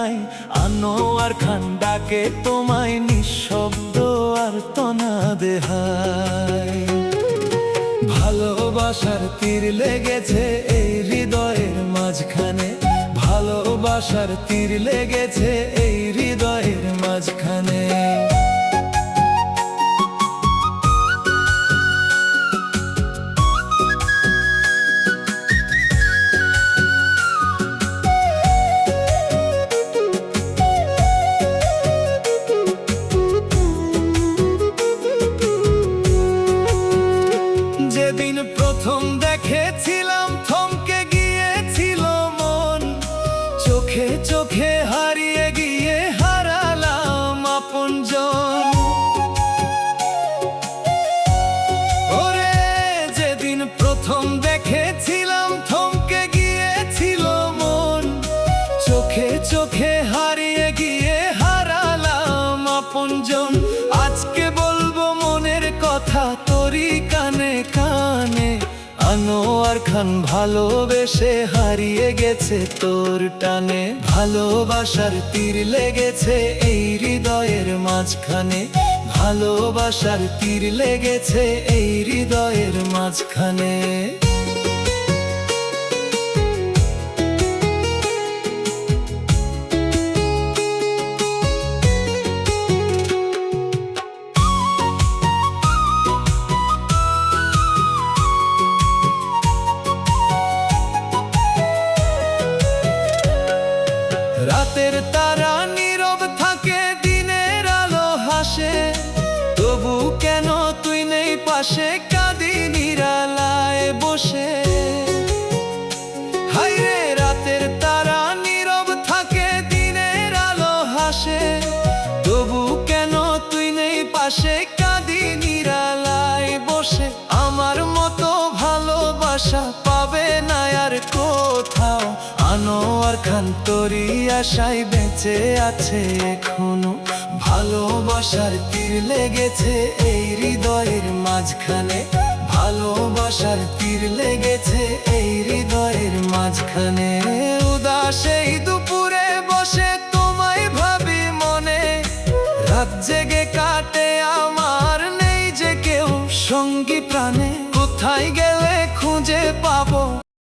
নাই। আনোয়ার খান ডাকে তোমায় নিঃশব্দ আর তনা দেহায়। ভালোবাসার তীর লেগেছে এই হৃদয়ের মাঝখানে, ভালোবাসার তীর লেগেছে এই হৃদয়ের মাঝখানে। যেদিন প্রথম দেখেছিলাম থমকে গিয়েছিল মন, চোখে চোখে হারিয়ে গিয়ে হারালাম আপনজন। ওরে যেদিন প্রথম দেখেছিলাম থমকে গিয়েছিল মন, চোখে চোখে হারিয়ে গিয়ে হারালাম আপনজন। আজকে বলবো মনের কথা তোরই কানে কানে, আনোয়ার খান ভালোবেসে হারিয়ে গেছে তোর টানে। ভালোবাসার তীর লেগেছে এই হৃদয়ের মাঝখানে, ভালোবাসার তীর লেগেছে এই হৃদয়ের মাঝখানে। রাতের তারা নীরব থাকে, দিনের আলো হাসে, তবু কেন তুই নেই পাশে, কাঁদি নিরালায় বসে। হায়রে রাতের তারা নীরব থাকে, দিনের আলো হাসে, তবু কেন তুই নেই পাশে, কাঁদি নিরালায় বসে। আমার মতো ভালোবাসা পাবে না আর কোথাও, আনোয়ার খান তোরই আশায় বেঁচে আছে এখনো। ভালোবাসার তীর লেগেছে এই হৃদয়ের মাঝখানে, ভালোবাসার তীর লেগেছে এই হৃদয়ের মাঝখানে। উদাস এই দুপুরে বসে তোমায় ভাবি মনে, রাত জেগে কাটে